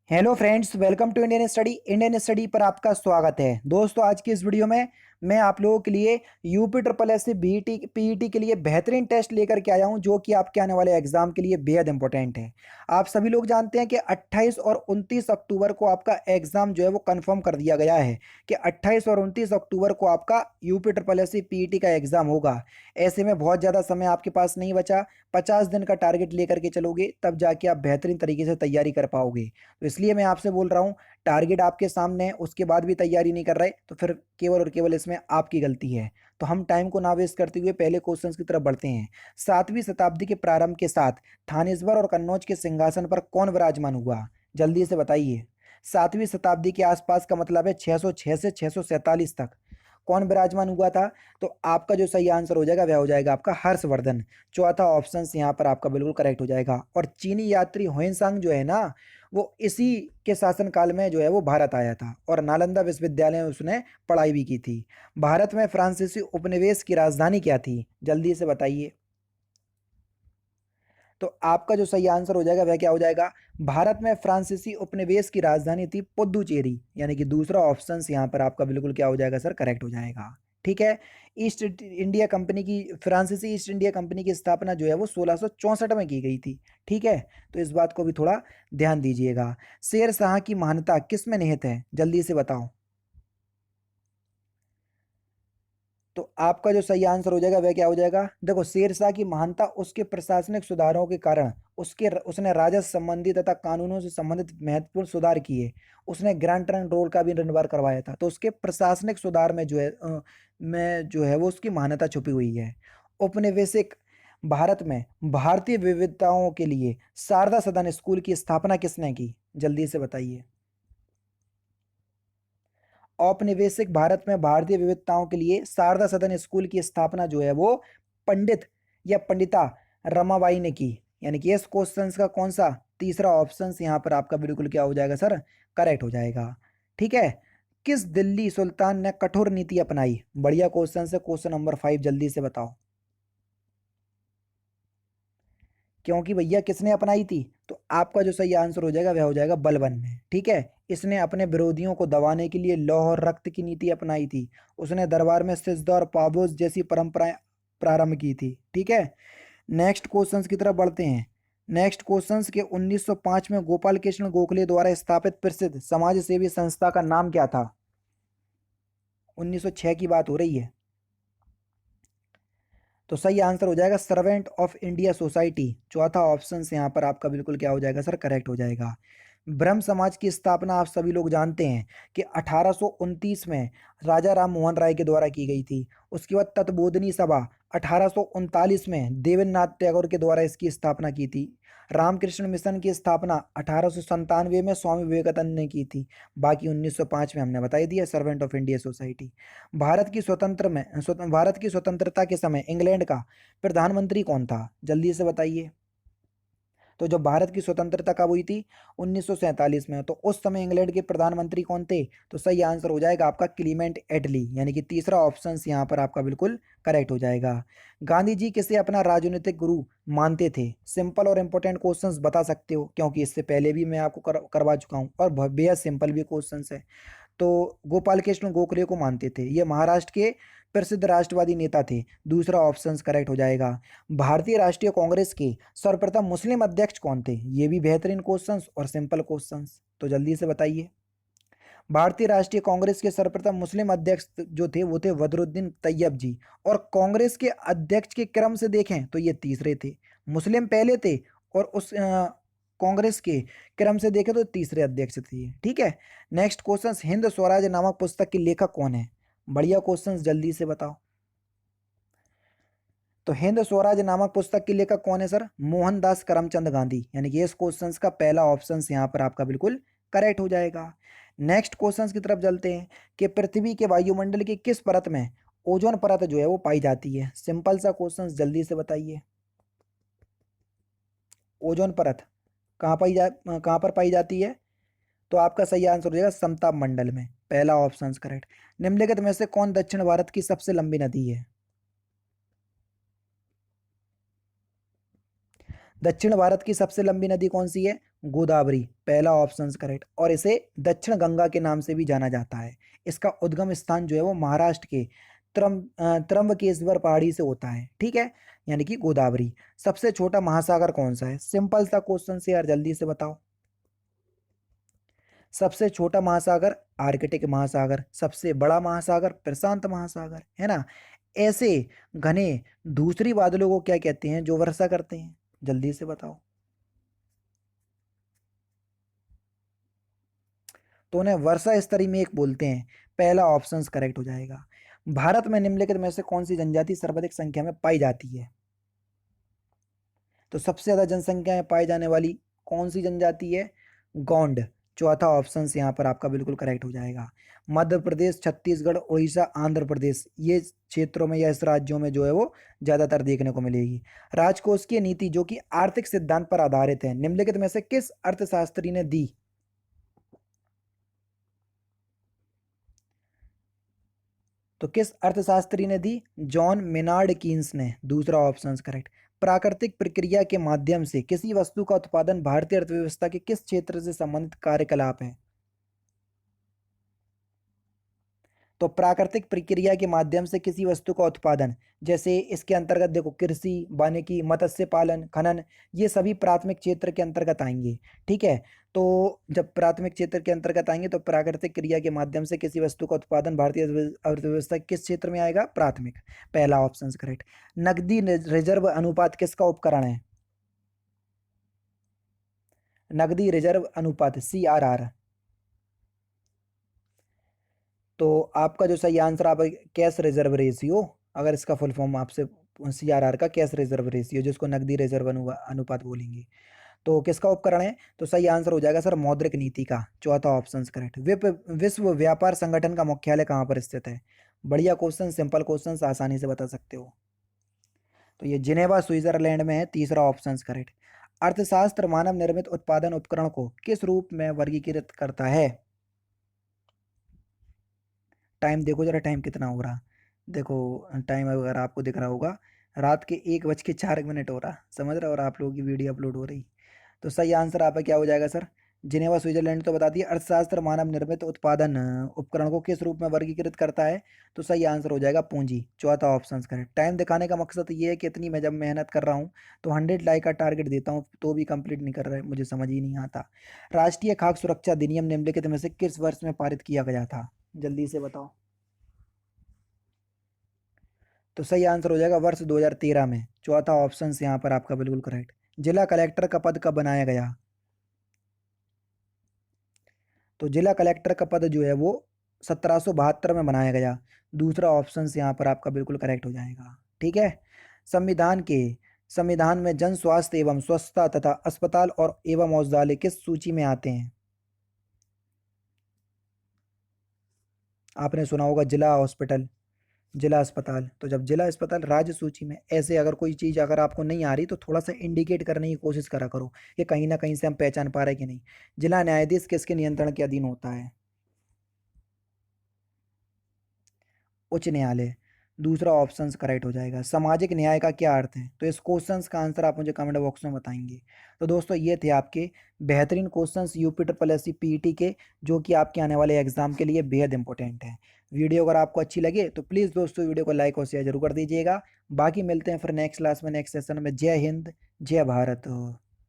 Hello friends, welcome to Indian study पर आपका स्वागत है। दोस्तों, आज की इस वीडियो में मैं आप लोगों के लिए UP triple S C BET PET के लिए बेहतरीन टेस्ट लेकर के आया हूं, जो कि आपके आने वाले एग्जाम के लिए बेहद इंपॉर्टेंट है। आप सभी लोग जानते हैं कि 28 और 29 अक्टूबर को आपका एग्जाम जो है वो कंफर्म कर दिया गया है कि 28 और 29 अक्टूबर को आपका UP triple S C PET का एग्जाम होगा। ऐसे में बहुत ज़्यादा समय आपके पास नहीं बचा। 50 दिन का टारगेट लेकर के चलोगे तब जाके आप बेहतरीन तरीके से तैयारी कर पाओगे। तो इसलिए मैं आपसे बोल रहा हूँ, टारगेट आपके सामने है, उसके बाद भी तैयारी नहीं कर रहे तो फिर केवल और केवल इसमें आपकी गलती है। तो हम टाइम को ना वेस्ट करते हुए पहले क्वेश्चंस की तरफ बढ़ते हैं। 7वीं शताब्दी के प्रारंभ के साथ थानेश्वर और कन्नौज के सिंहासन पर कौन विराजमान हुआ? जल्दी से बताइए। 7वीं शताब्दी के आसपास का मतलब है 606 से 647 तक कौन विराजमान हुआ था? तो आपका जो सही आंसर हो जाएगा वह हो जाएगा आपका हर्षवर्धन। चौथा ऑप्शन यहाँ पर आपका बिल्कुल करेक्ट हो जाएगा। और चीनी यात्री हुएनसांग जो है ना, वो इसी के शासनकाल में जो है वो भारत आया था और नालंदा विश्वविद्यालय में उसने पढ़ाई भी की थी। भारत में फ्रांसीसी उपनिवेश की राजधानी क्या थी? जल्दी से बताइए। तो आपका जो सही आंसर हो जाएगा वह क्या हो जाएगा? भारत में फ्रांसीसी उपनिवेश की राजधानी थी पुद्दुचेरी, यानी कि दूसरा ऑप्शन यहाँ पर आपका बिल्कुल क्या हो जाएगा सर? करेक्ट हो जाएगा। ठीक है। ईस्ट इंडिया कंपनी की फ्रांसीसी ईस्ट इंडिया कंपनी की स्थापना जो है वो 1664 में की गई थी। ठीक है। तो इस बात को भी थोड़ा ध्यान दीजिएगा। शेर शाह की महानता किस में निहित है? जल्दी से बताओ। तो आपका जो सही आंसर हो जाएगा वह क्या हो जाएगा? देखो, शेरशाह की महानता उसके प्रशासनिक सुधारों के कारण उसने राजस्व संबंधी तथा कानूनों से संबंधित महत्वपूर्ण सुधार किए। उसने ग्रैंड ट्रंक रोल का भी निर्माण करवाया था, तो उसके प्रशासनिक सुधार में जो है वो उसकी महानता छुपी हुई है। औपनिवेशिक भारत में भारतीय विविधताओं के लिए शारदा सदन स्कूल की स्थापना किसने की? जल्दी से बताइए। औपनिवेशिक भारत में भारतीय विविधताओं के लिए शारदा सदन स्कूल की स्थापना जो है वो पंडित या पंडिता रमाबाई ने की। यानी कि इस क्वेश्चन का कौन सा तीसरा ऑप्शन यहाँ पर आपका बिल्कुल क्या हो जाएगा सर? करेक्ट हो जाएगा। ठीक है। किस दिल्ली सुल्तान ने कठोर नीति अपनाई? बढ़िया क्वेश्चन से क्वेश्चन नंबर 5, जल्दी से बताओ। क्योंकि भैया किसने अपनाई थी? तो आपका जो सही आंसर हो जाएगा वह हो जाएगा बलबन ने। ठीक है। इसने अपने विरोधियों को दबाने के लिए लौह और रक्त की नीति अपनाई थी। उसने दरबार में सिजदा और पाबोज जैसी परंपराएं प्रारंभ की थी। ठीक है। नेक्स्ट क्वेश्चंस की तरफ बढ़ते हैं। नेक्स्ट क्वेश्चंस के 1905 में गोपाल कृष्ण गोखले द्वारा स्थापित प्रसिद्ध समाज सेवी संस्था का नाम क्या था? 1906 की बात हो रही है। तो सही आंसर हो जाएगा सर्वेंट ऑफ इंडिया सोसाइटी। चौथा ऑप्शन से यहाँ पर आपका बिल्कुल क्या हो जाएगा सर? करेक्ट हो जाएगा। ब्रह्म समाज की स्थापना आप सभी लोग जानते हैं कि 1829 में राजा राम मोहन राय के द्वारा की गई थी। उसके बाद तत्बोधनी सभा 1839 में देवेंद्रनाथ टैगोर के द्वारा इसकी स्थापना की थी। रामकृष्ण मिशन की स्थापना 1897 में स्वामी विवेकानंद ने की थी। बाकी 1905 में हमने बता दिया, servant of India society. Bharat की स्वतंत्रता के समय इंग्लैंड का प्रधानमंत्री कौन था? जल्दी से बताइए। तो जब भारत की स्वतंत्रता कब हुई थी? 1947 में। तो उस समय इंग्लैंड के प्रधानमंत्री कौन थे? तो सही आंसर हो जाएगा आपका क्लीमेंट एटली, यानी कि तीसरा ऑप्शन यहाँ पर आपका बिल्कुल करेक्ट हो जाएगा। गांधी जी किसे अपना राजनीतिक गुरु मानते थे? सिंपल और इंपॉर्टेंट क्वेश्चंस बता सकते हो, क्योंकि इससे पहले भी मैं आपको करवा चुका हूँ और बेहद सिंपल भी क्वेश्चंस है। तो गोपाल कृष्ण गोखले को मानते थे। ये महाराष्ट्र के प्रसिद्ध राष्ट्रवादी नेता थे। दूसरा ऑप्शन करेक्ट हो जाएगा। भारतीय राष्ट्रीय कांग्रेस के सर्वप्रथम मुस्लिम अध्यक्ष कौन थे? ये भी बेहतरीन क्वेश्चंस और सिंपल क्वेश्चंस, तो जल्दी से बताइए। भारतीय राष्ट्रीय कांग्रेस के सर्वप्रथम मुस्लिम अध्यक्ष जो थे वो थे बदरुद्दीन तैयब जी। और कांग्रेस के अध्यक्ष के क्रम से देखें तो ये तीसरे थे। मुस्लिम पहले थे और उस कांग्रेस के क्रम से देखें तो तीसरे अध्यक्ष थे ये। ठीक है। नेक्स्ट क्वेश्चन, हिंद स्वराज नामक पुस्तक के लेखक कौन है? बढ़िया क्वेश्चन, जल्दी से बताओ। तो हिंद स्वराज नामक पुस्तक के लेखक कौन है सर? मोहनदास करमचंद गांधी, यानी कि इस क्वेश्चंस का पहला ऑप्शन यहाँ पर आपका बिल्कुल करेक्ट हो जाएगा। नेक्स्ट क्वेश्चंस की तरफ चलते हैं कि पृथ्वी के वायुमंडल की किस परत में ओजोन परत जो है वो पाई जाती है? सिंपल सा क्वेश्चंस, जल्दी से बताइए। ओजोन परत कहाँ पर पाई जाती है? तो आपका सही आंसर हो जाएगा समताप मंडल में। पहला ऑप्शन करेक्ट। निम्नलिखित में से कौन दक्षिण भारत की सबसे लंबी नदी है? दक्षिण भारत की सबसे लंबी नदी कौन सी है? गोदावरी, पहला ऑप्शन करेक्ट। और इसे दक्षिण गंगा के नाम से भी जाना जाता है। इसका उद्गम स्थान जो है वो महाराष्ट्र के त्र्यंबकेश्वर पहाड़ी से होता है, ठीक है, यानी कि गोदावरी। सबसे छोटा महासागर कौन सा है? सिंपल सा क्वेश्चन से यार, जल्दी से बताओ। सबसे छोटा महासागर आर्कटिक महासागर, सबसे बड़ा महासागर प्रशांत महासागर, है ना। ऐसे घने दूसरी बादलों को क्या कहते हैं जो वर्षा करते हैं? जल्दी से बताओ। तो उन्हें वर्षा स्तरी मेघ बोलते हैं। पहला ऑप्शन करेक्ट हो जाएगा। भारत में निम्नलिखित में से कौन सी जनजाति सर्वाधिक संख्या में पाई जाती है? तो सबसे ज्यादा जनसंख्या में पाई जाने वाली कौन सी जनजाति है? गोंड। चौथा ऑप्शन यहाँ पर आपका बिल्कुल करेक्ट हो जाएगा। मध्य प्रदेश, छत्तीसगढ़, उड़ीसा, आंध्र प्रदेश, ये क्षेत्रों में या इस राज्यों में जो है वो ज्यादातर देखने को मिलेगी। राजकोषीय नीति जो कि आर्थिक सिद्धांत पर आधारित है, निम्नलिखित में से किस अर्थशास्त्री ने दी? तो किस अर्थशास्त्री ने दी? जॉन मेनार्ड कीन्स ने। दूसरा ऑप्शन करेक्ट। प्राकृतिक प्रक्रिया के माध्यम से किसी वस्तु का उत्पादन भारतीय अर्थव्यवस्था के किस क्षेत्र से संबंधित कार्यकलाप है? तो प्राकृतिक प्रक्रिया के माध्यम से किसी वस्तु का उत्पादन, जैसे इसके अंतर्गत देखो कृषि, वानिकी, मत्स्य पालन, खनन, ये सभी प्राथमिक क्षेत्र के अंतर्गत आएंगे, ठीक है। तो जब प्राथमिक क्षेत्र के अंतर्गत आएंगे तो प्राकृतिक क्रिया के माध्यम से किसी वस्तु का उत्पादन भारतीय अर्थव्यवस्था किस क्षेत्र में आएगा? प्राथमिक। पहला ऑप्शन करेक्ट। नकदी रिजर्व अनुपात किसका उपकरण है? नकदी रिजर्व अनुपात, CRR। तो आपका जो सही आंसर आप कैश रिजर्व रेशियो, अगर इसका फुल फॉर्म आपसे CRR का कैश रिजर्व रेशियो, जिसको नकदी रिजर्व अनुपात बोलेंगे, तो किसका उपकरण है? तो सही आंसर हो जाएगा सर मौद्रिक नीति का। चौथा ऑप्शन करेक्ट। विश्व व्यापार संगठन का मुख्यालय कहाँ पर स्थित है? बढ़िया क्वेश्चन, सिंपल क्वेश्चन, आसानी से बता सकते हो। तो ये जिनेवा स्विट्जरलैंड में है। तीसरा ऑप्शन करेक्ट। अर्थशास्त्र मानव निर्मित उत्पादन उपकरण को किस रूप में वर्गीकृत करता है? टाइम देखो जरा, टाइम कितना हो रहा। देखो टाइम अगर आपको दिख रहा होगा, रात के 1:04 हो रहा, समझ रहे हो, और आप लोगों की वीडियो अपलोड हो रही। तो सही आंसर आपका क्या हो जाएगा सर? जिनेवा स्विट्जरलैंड तो बता दिया। अर्थशास्त्र मानव निर्मित उत्पादन उपकरण को किस रूप में वर्गीकृत करता है? तो सही आंसर हो जाएगा पूंजी। चौथा ऑप्शन करेक्ट। टाइम दिखाने का मकसद ये है कि इतनी मैं जब मेहनत कर रहा हूँ तो 100 लाइक का टारगेट देता हूँ तो भी कंप्लीट नहीं कर रहे, मुझे समझ ही नहीं आता। राष्ट्रीय खाद्य सुरक्षा अधिनियम निम्नलिखित में से किस वर्ष में पारित किया गया था? जल्दी से बताओ। तो सही आंसर हो जाएगा वर्ष 2013 में। चौथा ऑप्शन यहाँ पर आपका बिल्कुल करेक्ट। जिला कलेक्टर का पद कब बनाया गया? तो जिला कलेक्टर का पद जो है वो 1772 में बनाया गया। दूसरा ऑप्शन यहाँ पर आपका बिल्कुल करेक्ट हो जाएगा, ठीक है। संविधान के संविधान में जन स्वास्थ्य एवं स्वच्छता तथा अस्पताल और एवं औषधालय किस सूची में आते हैं? आपने सुना होगा जिला हॉस्पिटल, जिला अस्पताल। तो जब जिला अस्पताल राज्य सूची में, ऐसे अगर कोई चीज़ अगर आपको नहीं आ रही तो थोड़ा सा इंडिकेट करने की कोशिश करा करो कि कहीं ना कहीं से हम पहचान पा रहे हैं कि नहीं। जिला न्यायाधीश किसके नियंत्रण के अधीन होता है? उच्च न्यायालय। दूसरा ऑप्शन करेक्ट हो जाएगा। सामाजिक न्याय का क्या अर्थ है? तो इस क्वेश्चंस का आंसर आप मुझे कमेंट बॉक्स में बताएंगे। तो दोस्तों ये थे आपके बेहतरीन questions UP triple S C PET के, जो कि आपके आने वाले एग्जाम के लिए बेहद इंपॉर्टेंट है। वीडियो अगर आपको अच्छी लगे तो प्लीज़ दोस्तों वीडियो को लाइक और शेयर जरूर कर दीजिएगा। बाकी मिलते हैं फिर नेक्स्ट क्लास में, नेक्स्ट सेशन में। जय हिंद, जय भारत।